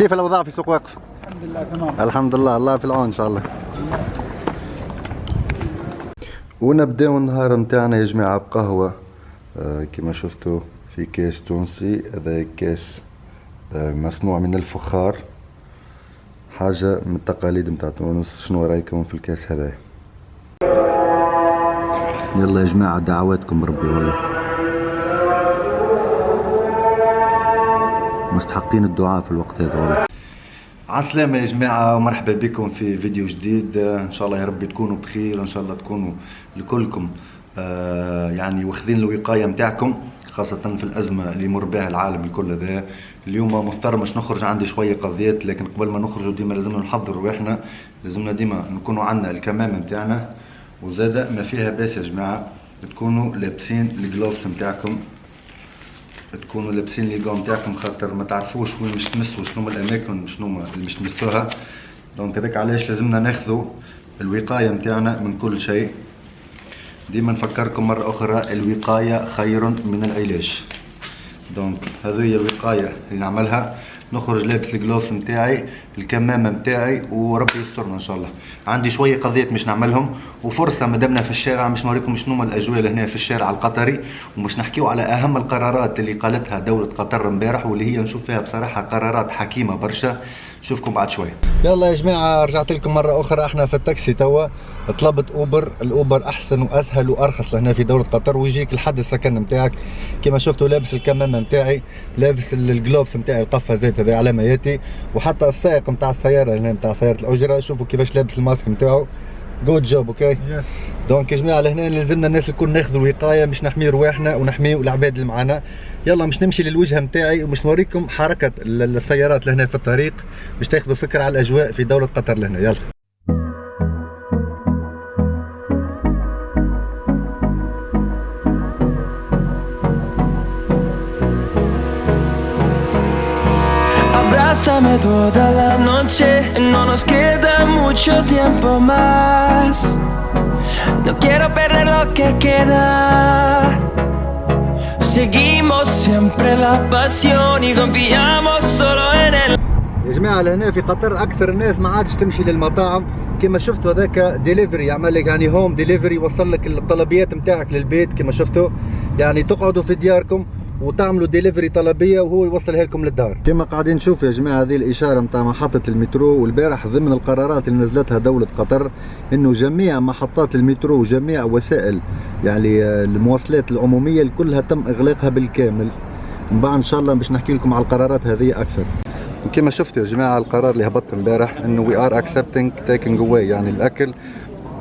كيف الاوضاع في سوق وقف؟ الحمد لله تمام. الحمد لله، الله في العون ان شاء الله. ونبداو النهار نتاعنا يا جماعه بقهوه كما شفتوا في كاس تونسي. هذا كاس مصنوع من الفخار، حاجه من التقاليد نتاع تونس. شنو رايكم في الكاس هذا؟ يلا يا جماعه دعواتكم بربي، والله مستحقين الدعاء في الوقت هذا والله. عالسلامة يا جماعة ومرحبا بكم في فيديو جديد. ان شاء الله يا ربي تكونوا بخير، وان شاء الله تكونوا لكلكم يعني واخذين الوقاية متاعكم، خاصة في الأزمة اللي يمر بها العالم الكل. هذا اليوم مضطر مش نخرج، عندي شوية قضيات، لكن قبل ما نخرجوا ديما لازمنا نحضر رواحنا، لازمنا ديما نكونوا عندنا الكمامة متاعنا، وزادة ما فيها باس يا جماعة تكونوا لابسين الجلوفز متاعكم، تكونوا لابسين لي جون تاعكم، خاطر ما تعرفوش وين مش تمسوا، شنو الاماكن شنو اللي مش تمسوها. دونك هذاك علاش لازمنا ناخذوا الوقايه نتاعنا من كل شيء. ديما نفكركم مره اخرى، الوقايه خير من العلاج. دونك هذه هي الوقايه اللي نعملها، نخرج لابس الجلوفز نتاعي، الكمامه نتاعي، وربي يسترنا ان شاء الله. عندي شويه قضيات مش نعملهم، وفرصه مادامنا في الشارع باش نوريكم شنو الاجواء هنا في الشارع القطري، ومش نحكيو على اهم القرارات اللي قالتها دوله قطر امبارح، واللي هي نشوف فيها بصراحه قرارات حكيمه برشا. نشوفكم بعد شويه. يلا يا جماعه رجعت لكم مره اخرى. احنا في التاكسي توا، طلبت اوبر. الاوبر احسن واسهل وارخص لهنا في دوله قطر، ويجيك لحد السكن نتاعك. كما شفتوا لابس الكمامه نتاعي، لابس الجلوفز نتاعي، القفازات هذه علاماتي، وحتى السائق نتاع السياره هنا نتاع سياره الاجره شوفوا كيفاش لابس الماسك نتاعو. جود جوب. اوكي يس. دونك يا جماعه لهنا لازمنا الناس الكل ناخذوا الوقايه، مش نحمي رواحنا ونحميو العباد اللي معنا. يلا مش نمشي للوجهه نتاعي ومش نوريكم حركه السيارات لهنا في الطريق، باش تاخذوا فكره على الاجواء في دوله قطر لهنا. يلا Abrázame toda la noche, no nos queda mucho tiempo más. No quiero perder lo que queda. Seguimos siempre la pasión y confiamos solo en el. يا جماعه لهنا في قطر اكثر الناس ما عادش تمشي للمطاعم. كما شفتوا هذاك ديليفري، يعمل لك يعني هوم ديليفري، يوصل لك الطلبيات نتاعك للبيت. كما شفتوا يعني تقعدوا في دياركم وتعملوا ديليفري طلبيه وهو يوصلها لكم للدار. كما قاعدين نشوف يا جماعه هذه الاشاره نتاع محطه المترو. والبارح ضمن القرارات اللي نزلتها دوله قطر انه جميع محطات المترو وجميع وسائل يعني المواصلات العموميه كلها تم اغلاقها بالكامل. من بعد ان شاء الله باش نحكي لكم على القرارات هذه اكثر. كما شفتوا يا جماعه القرار اللي هبط امبارح انه وي ار اكسبتنج تيكينج اواي، يعني الاكل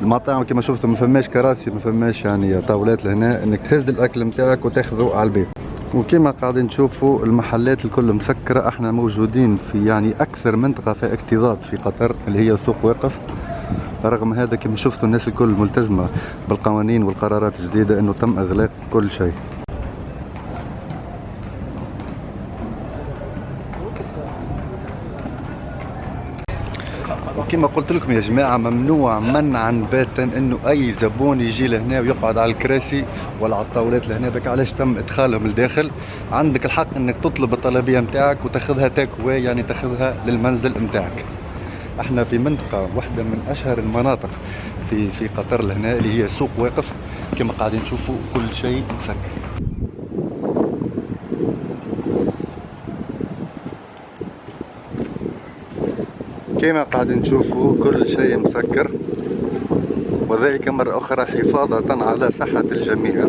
المطاعم كما شفتوا ما فماش كراسي، ما فماش يعني طاولات لهنا انك تهز الاكل نتاعك وتاخذه على البيت. وكما قاعدين تشوفوا المحلات الكل مسكره. احنا موجودين في يعني اكثر منطقه في اكتظاظ في قطر اللي هي سوق واقف. رغم هذا كما شفتوا الناس الكل ملتزمه بالقوانين والقرارات الجديده انه تم اغلاق كل شيء. وكما قلت لكم يا جماعه ممنوع منعا باتا انه اي زبون يجي لهنا ويقعد على الكراسي ولا على الطاولات لهنا. ذاك علاش تم ادخالهم للداخل. عندك الحق انك تطلب الطلبيه نتاعك وتاخذها تيك اواي، يعني تاخذها للمنزل نتاعك. احنا في منطقه واحده من اشهر المناطق في قطر لهنا اللي هي سوق واقف. كما قاعدين تشوفوا كل شيء مسكر. كما قاعدين تشوفوا كل شيء مسكر، وذلك مرة أخرى حفاظا على صحة الجميع.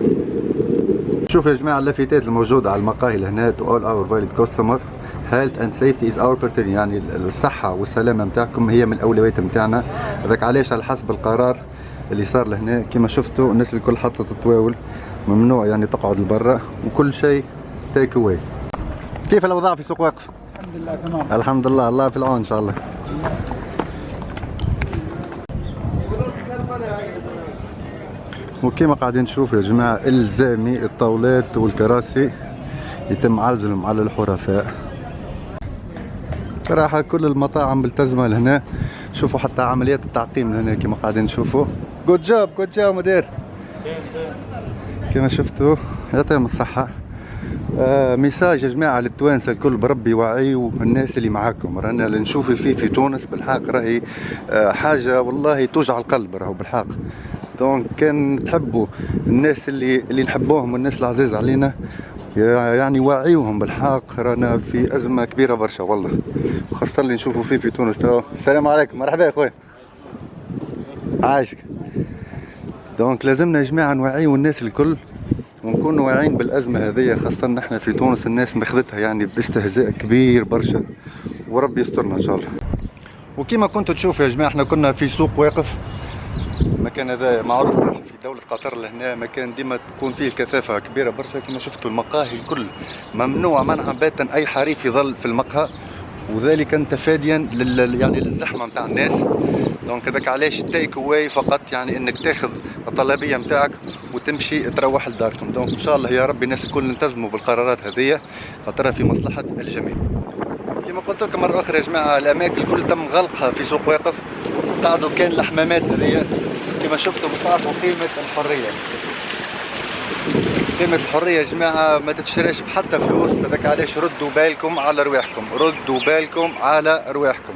شوفوا يا جماعة اللافتات الموجودة على المقاهي هنا to all our valued customer health and safety is our priority، يعني الصحة والسلامة متاعكم هي من الأولويات متاعنا. هذاك علاش على حسب القرار اللي صار لهنا كما شفتوا الناس الكل حطت التواول، ممنوع يعني تقعد لبرا، وكل شيء تيك اواي. كيف الأوضاع في سوق واقف؟ الحمد لله تمام. الحمد لله، الله في العون ان شاء الله. وكما قاعدين تشوفوا يا جماعه الزامي الطاولات والكراسي يتم عزلهم على الحرفاء. صراحه كل المطاعم ملتزمه لهنا. شوفوا حتى عمليات التعقيم لهنا كما قاعدين تشوفوا. جود جوب مدير. كما شفتوا يعطيهم الصحه. ميساج يا جماعة للتوانسة الكل، بربي وعيوا الناس اللي معاكم. رانا اللي نشوف فيه في تونس بالحق راهي حاجة والله توجع القلب راهو بالحق. دونك كان تحبوا الناس اللي نحبوهم والناس العزيز علينا يعني وعيوهم بالحق. رانا في أزمة كبيرة برشا والله، خاصة اللي نشوفوا فيه في تونس. السلام عليكم، مرحبا يا خويا، عايشك. دونك لازمنا يا جماعة نوعيوا الناس الكل ونكونوا واعيين بالأزمة هذه، خاصة نحن في تونس الناس ماخذتها يعني باستهزاء كبير برشا، وربي يسترنا إن شاء الله. وكما كنتوا تشوفوا يا جماعة احنا كنا في سوق واقف. المكان هذا معروف في دولة قطر لهنا، مكان ديما تكون فيه الكثافة كبيرة برشا. كما شفتوا المقاهي الكل ممنوع منعا باتا أي حريف يظل في المقهى، وذلك تفاديا يعني للزحمة متاع الناس. دونك هذاك علاش التيك اواي فقط، يعني انك تاخذ الطلبية متاعك وتمشي تروح لداركم. دونك ان شاء الله يا ربي الناس الكل نلتزموا بالقرارات هذه خاطرها في مصلحة الجميع. كما قلت لكم مرة أخرى يا جماعة الأماكن الكل تم غلقها في سوق واقف، قعدوا كان الحمامات هذه كما شفتوا بتعرفوا قيمة الحرية. قيمة الحرية يا جماعة ما تتشراش بحتى فلوس. هذاك علاش ردوا بالكم على رواحكم، ردوا بالكم على رواحكم.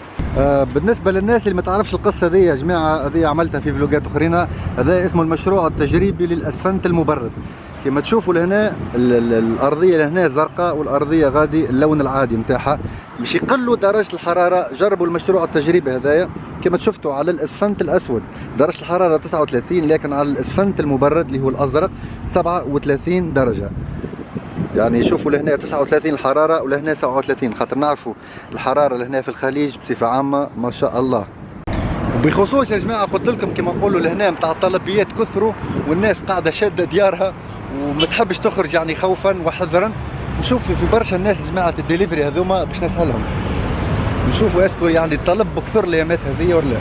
بالنسبة للناس اللي ما تعرفش القصة دي يا جماعة، هذه عملتها في فلوقات أخرين. هذا اسمه المشروع التجريبي للأسفنت المبرد. كما تشوفوا لهنا الأرضية لهنا زرقاء والأرضية غادي اللون العادي متاعها، باش يقلوا درجة الحرارة. جربوا المشروع التجريبي هذايا. كما شفتوا على الأسفنت الأسود درجة الحرارة 39، لكن على الأسفنت المبرد اللي هو الأزرق 37 درجة. يعني شوفوا لهنا 39 الحرارة ولهنا 37، خاطر نعرفوا الحرارة لهنا في الخليج بصفة عامة ما شاء الله. وبخصوص يا جماعة قلت لكم كما نقولوا لهنا متاع الطلبيات كثروا، والناس قاعدة شادة ديارها وما تحبش تخرج يعني خوفا وحذرا. نشوف في برشا الناس يا جماعة الدليفري هذوما باش نسهلهم. نشوفوا اسكو يعني الطلب بكثر الايامات هذه ولا لا.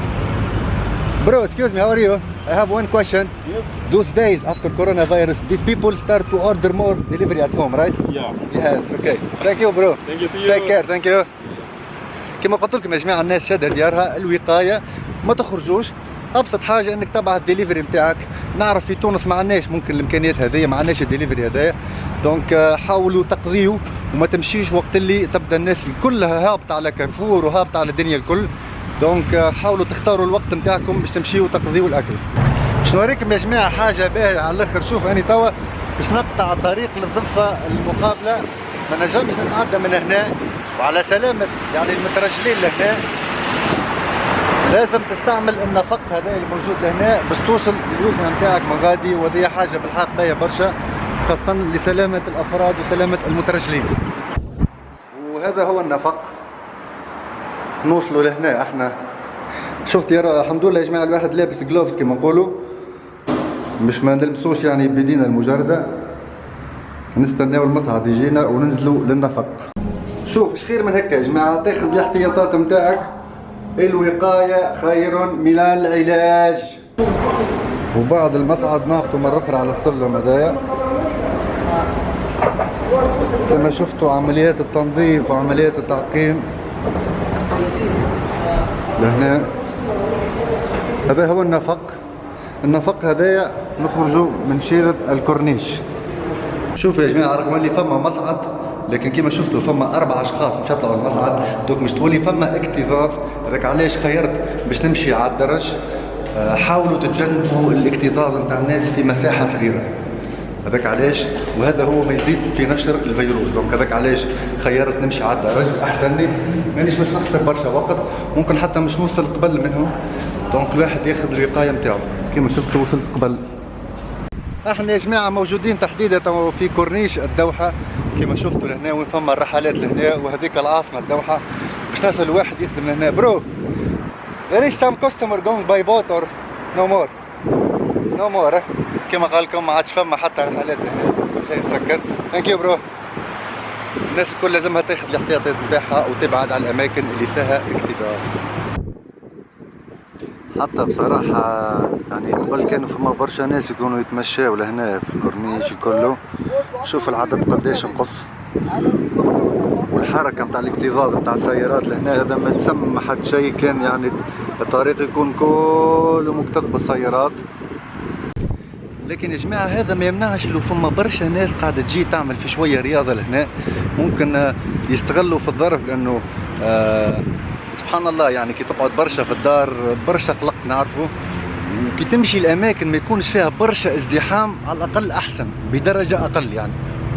Bro, excuse me, how are you? I have one question. Yes. Those days after coronavirus, did people start to order more delivery at home, right? Yeah. Yes, okay. Thank you, bro. Thank you. See you. Take care, thank you. كما قلت لكم يا جماعة الناس شادة ديارها، الوقاية، ما تخرجوش. أبسط حاجة إنك تبع الدليفري نتاعك. نعرف في تونس ما عندناش ممكن الإمكانيات هذه، ما عندناش الدليفري هذايا. دونك حاولوا تقضيوا وما تمشيش وقت اللي تبدا الناس كلها هابطة على كارفور وهابطة على الدنيا الكل. دونك حاولوا تختاروا الوقت نتاعكم باش تمشيوا وتقضيوا الأكل. باش نوريكم يا جماعة حاجة باهية على الآخر. شوف أنا توا باش نقطع الطريق للضفة المقابلة، ما نجمش نتعدى من هنا، وعلى سلامة يعني المترجلين لهنا لازم تستعمل النفق هذا اللي موجود لهنا باش توصل للوجهة نتاعك من غادي. وهذه حاجة بالحق باهية برشا، خاصة لسلامة الأفراد وسلامة المترجلين. وهذا هو النفق. نوصلوا لهنا احنا. شفت يرى الحمد لله يا جماعة الواحد لابس جلوفز كما نقولوا، مش ما نلبسوش يعني بيدينا المجردة. نستناو المصعد يجينا وننزلوا للنفق. شوف ايش خير من هكا يا جماعة، تاخذ الاحتياطات نتاعك. الوقاية خير من العلاج. وبعد المصعد نهبطوا مرة أخرى على السلم هذايا. كما شفتوا عمليات التنظيف وعمليات التعقيم لهنا. هذا هو النفق. النفق هذايا نخرجوا من شيرة الكورنيش. شوفوا يا جماعة رغم اللي فما مصعد، لكن كما شفتوا فما 4 أشخاص مش يطلعوا المصعد. دوك مش تقولي فما اكتظاظ. هذاك علاش خيرت باش نمشي على الدرج. حاولوا تتجنبوا الاكتظاظ نتاع الناس في مساحة صغيرة. هذاك علاش، وهذا هو ما يزيد في نشر الفيروس. دونك هذاك علاش خيرت نمشي على الدرج احسن لي، مانيش باش نخسر برشا وقت، ممكن حتى مش نوصل قبل منهم. دونك الواحد ياخذ الوقاية نتاعو. كما شفتوا وصلت قبل. احنا يا جماعة موجودين تحديدا في كورنيش الدوحة. كما شفتوا لهنا وين فما الرحلات لهنا، وهذيك العاصمة الدوحة. باش نسأل الواحد يخدم لهنا. برو there is some customer going by boat or no more? No more. كما قال لكم ما عادش فما حتى رحلات هنا شيء مسكر. ثانك يو برو. الناس الكل لازمها تاخذ الاحتياطات نتاعها وتبعد على الاماكن اللي فيها اكتظاظ. حتى بصراحة يعني قبل كانوا فما برشا ناس يكونوا يتمشاو لهنا في الكورنيش كله. شوف العدد قداش نقص، والحركة نتاع الاكتظاظ نتاع السيارات لهنا هذا ما تسمح حد شيء. كان يعني الطريق يكون كله مكتظ بالسيارات. لكن يا جماعه هذا ما يمنعش لو فما برشا ناس قاعده تجي تعمل في شويه رياضه لهنا، ممكن يستغلوا في الظرف، لانه سبحان الله يعني كي تقعد برشا في الدار برشا قلق نعرفه، وكي تمشي الاماكن ما يكونش فيها برشا ازدحام على الاقل احسن بدرجه اقل. يعني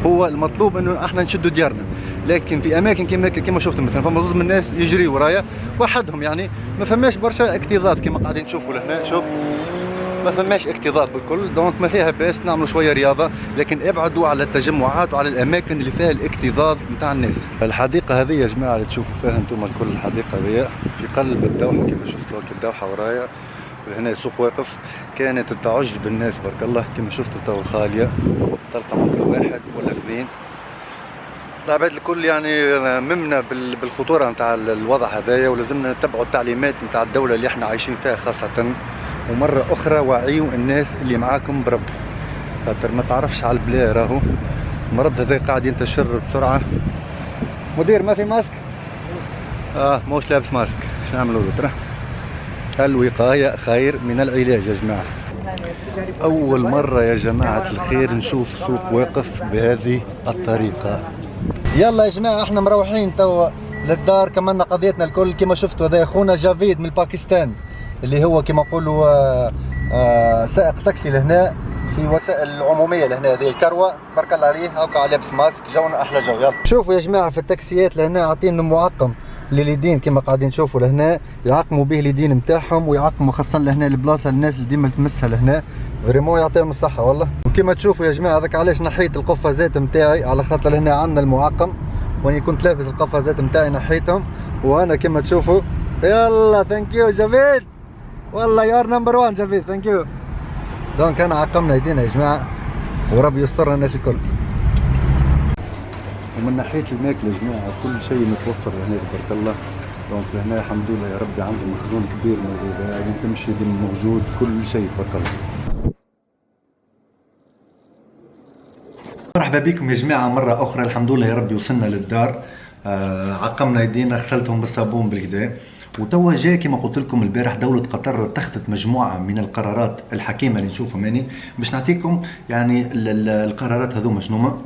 هو المطلوب انه احنا نشدوا ديارنا، لكن في اماكن كما شفتم مثلا فما زوز من الناس يجري ورايا وحدهم، يعني ما فماش برشا اكتظاظ كما قاعدين تشوفوا لهنا. شوف ما فماش اكتظاظ بالكل، دونك ما فيها باس نعملوا شويه رياضه، لكن ابعدوا على التجمعات وعلى الاماكن اللي فيها الاكتظاظ نتاع الناس. الحديقه هذه يا جماعه اللي تشوفوا فيها انتم الكل، الحديقه هذه في قلب الدوحه كما شفتوا الدوحه ورايا، هنا سوق واقف، كانت تعج بالناس بارك الله كما شفتوا تو خاليه، تلقى ممكن واحد ولا اثنين. العباد الكل يعني ممنا بالخطوره نتاع الوضع هذايا، ولازمنا نتبعوا التعليمات نتاع الدوله اللي احنا عايشين فيها خاصه، ومره اخرى وعيوا الناس اللي معاكم برب، خاطر ما تعرفش على البلا راهو المرض هذا قاعد ينتشر بسرعه. مدير ما في ماسك؟ موش لابس ماسك، شو نعملوا له ترى؟ الوقايه خير من العلاج يا جماعه. اول مره يا جماعه الخير نشوف سوق واقف بهذه الطريقه. يلا يا جماعه احنا مروحين توا للدار، كملنا قضيتنا الكل. كما شفتوا هذا اخونا جافيد من باكستان، اللي هو كما نقولوا سائق تاكسي لهنا في وسائل العموميه لهنا، هذه الكروه بارك الله عليه، هاكا لابس ماسك، جونا احلى جو. يلا شوفوا يا جماعه في التاكسيات لهنا عاطين معقم لليدين كما قاعدين تشوفوا لهنا، يعقموا به اليدين نتاعهم، ويعقموا خاصه لهنا البلاصه الناس اللي ديما تمسها لهنا، فريمون يعطيهم الصحه والله. وكما تشوفوا يا جماعه هذاك علاش نحيت القفازات نتاعي، على خاطر هنا عندنا المعقم، واني كنت لابس القفازات نتاعي نحيتهم، وانا كما تشوفوا. يلا ثانك يو جافيد، والله يور نمبر 1 جافيد، ثانك يو. دونك انا عقمنا يدينا يا جماعه، وربي يسترنا الناس الكل. ومن ناحيه الماكله يا جماعه كل شيء متوفر هنا تبارك الله، دونك هنا الحمد لله يا ربي عندهم مخزون كبير موجود، يعني تمشي موجود كل شيء تبارك الله. مرحبا بكم يا جماعه مره اخرى، الحمد لله يا ربي وصلنا للدار، عقمنا يدينا، غسلتهم بالصابون بالكدا، وتوا جاء كما قلت لكم البارح دولة قطر اتخذت مجموعة من القرارات الحكيمة اللي نشوفهم، يعني باش نعطيكم يعني القرارات هذوما شنوما.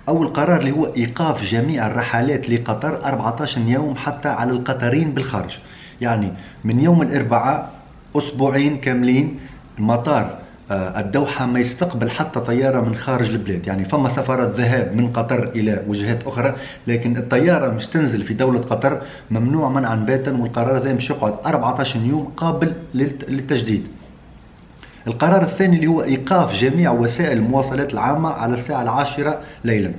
أول قرار اللي هو إيقاف جميع الرحلات لقطر 14 يوم حتى على القطرين بالخارج، يعني من يوم الأربعاء أسبوعين كاملين المطار الدوحة ما يستقبل حتى طيارة من خارج البلاد، يعني فما سفرات ذهاب من قطر إلى وجهات أخرى، لكن الطيارة مش تنزل في دولة قطر، ممنوع منعا باتا، والقرار هذا مش يقعد 14 يوم قابل للتجديد. القرار الثاني اللي هو إيقاف جميع وسائل المواصلات العامة على الساعة 10 ليلا.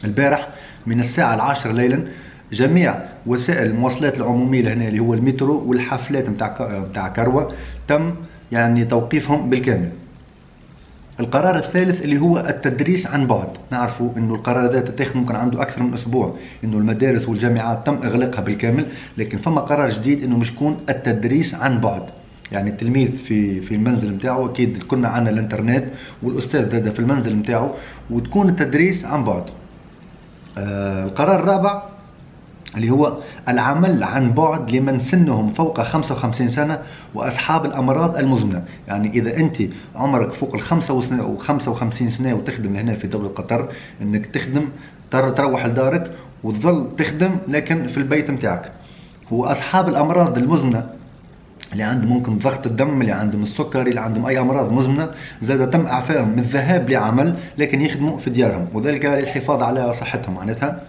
البارح من الساعة 10 ليلا جميع وسائل المواصلات العمومية لهنا اللي هو المترو والحافلات متاع كروة تم يعني توقيفهم بالكامل. القرار الثالث اللي هو التدريس عن بعد، نعرفوا انه القرار هذا تتاخذ ممكن عنده اكثر من اسبوع، انه المدارس والجامعات تم اغلاقها بالكامل، لكن فما قرار جديد انه مش يكون التدريس عن بعد، يعني التلميذ في المنزل نتاعو، اكيد كنا عندنا الانترنت والاستاذ هذا في المنزل نتاعو، وتكون التدريس عن بعد. القرار الرابع اللي هو العمل عن بعد لمن سنهم فوق 55 سنة وأصحاب الأمراض المزمنة، يعني إذا أنت عمرك فوق ال 55 سنة وتخدم هنا في دولة قطر، أنك تخدم تروح لدارك وتظل تخدم لكن في البيت متاعك. وأصحاب الأمراض المزمنة اللي عندهم ممكن ضغط الدم، اللي عندهم السكري، اللي عندهم أي أمراض مزمنة، زاد تم إعفائهم من الذهاب لعمل لكن يخدموا في ديارهم، وذلك للحفاظ على صحتهم معناتها.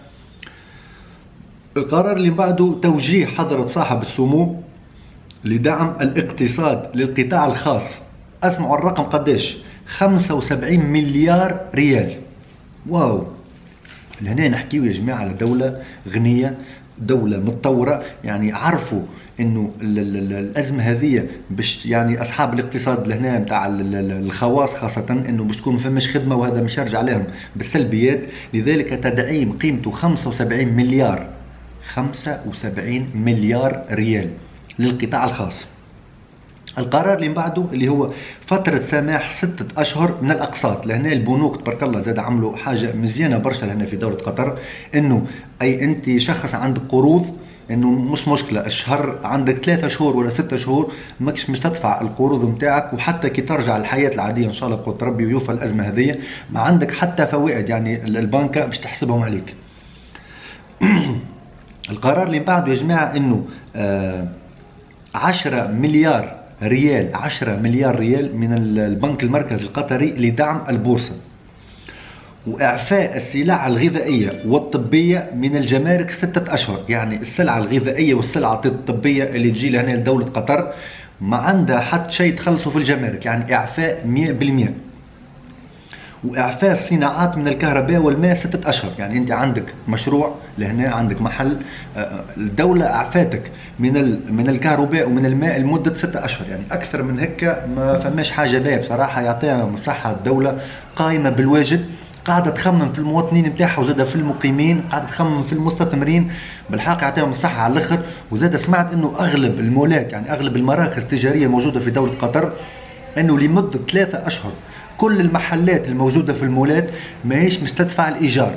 القرار اللي بعده توجيه حضرة صاحب السمو لدعم الاقتصاد للقطاع الخاص. اسمعوا الرقم قداش، 75 مليار ريال. واو، لهنا نحكيو يا جماعة على دولة غنية، دولة متطورة، يعني عرفوا انه الازمه هذه باش يعني اصحاب الاقتصاد لهنا نتاع الخواص خاصه انه باش تكون ما فماش خدمه، وهذا مش يرجع عليهم بالسلبيات، لذلك تدعيم قيمته 75 مليار ريال للقطاع الخاص. القرار اللي بعده اللي هو فترة سماح 6 أشهر من الأقساط. لهنا البنوك تبارك الله زاد عملوا حاجة مزيانة برشا لهنا في دولة قطر، إنه أي أنت شخص عندك قروض انه مش مشكله الشهر عندك 3 شهور ولا 6 شهور مش تدفع القروض نتاعك، وحتى كي ترجع الحياه العاديه ان شاء الله بقدر ربي ويوفى الازمه هذه ما عندك حتى فوائد، يعني البنكه باش تحسبهم عليك. القرار اللي بعده يا جماعه انه 10 مليار ريال 10 مليار ريال من البنك المركزي القطري لدعم البورصه، وإعفاء السلع الغذائية والطبية من الجمارك 6 أشهر. يعني السلعة الغذائية والسلعة الطبية اللي تجي لهنا لدولة قطر ما عندها حتى شيء تخلصوا في الجمارك، يعني إعفاء 100%. وإعفاء الصناعات من الكهرباء والماء 6 أشهر. يعني أنت عندك مشروع لهنا، عندك محل، الدولة أعفاتك من الكهرباء ومن الماء لمدة 6 أشهر. يعني أكثر من هيك ما فماش حاجة باهية بصراحة، يعطيها مصحة الدولة قائمة بالواجب، قاعدة تخمم في المواطنين نتاعها وزادة في المقيمين، قاعدة تخمم في المستثمرين، بالحق يعطيهم الصحة على الآخر. وزادة سمعت إنه أغلب المولات، يعني أغلب المراكز التجارية الموجودة في دولة قطر، إنه لمدة 3 أشهر كل المحلات الموجودة في المولات ماهيش مش تدفع الإيجار.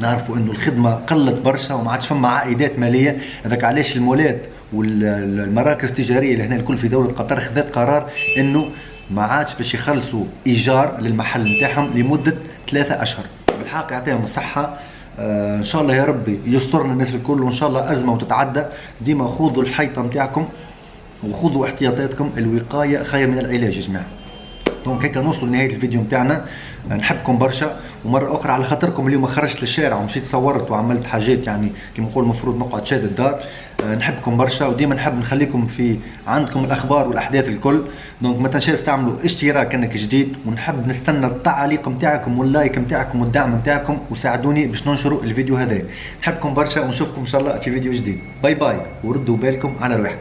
نعرفوا إنه الخدمة قلت برشا وما عادش فما عائدات مالية، هذاك علاش المولات والمراكز التجارية اللي هنا الكل في دولة قطر خذت قرار إنه ما عادش باش يخلصوا ايجار للمحل نتاعهم لمده 3 اشهر. بالحق يعطيهم الصحه. ان شاء الله يا ربي يسترنا الناس الكل، وان شاء الله ازمه وتتعدى. ديما خذوا الحيطه نتاعكم وخذوا احتياطاتكم، الوقايه خير من العلاج يا جماعه. دونك هيك نوصلوا لنهايه الفيديو نتاعنا. نحبكم برشا، ومره اخرى على خاطركم اليوم خرجت للشارع ومشيت صورت وعملت حاجات، يعني كيما نقول المفروض نقعد شاد الدار. نحبكم برشا، وديما نحب نخليكم في عندكم الاخبار والاحداث الكل. دونك ما تنساش تعملوا اشتراك انك جديد، ونحب نستنى التعليق نتاعكم واللايك نتاعكم والدعم نتاعكم، وساعدوني باش ننشروا الفيديو هذا. نحبكم برشا ونشوفكم ان شاء الله في فيديو جديد. باي باي، وردوا بالكم على رواحكم.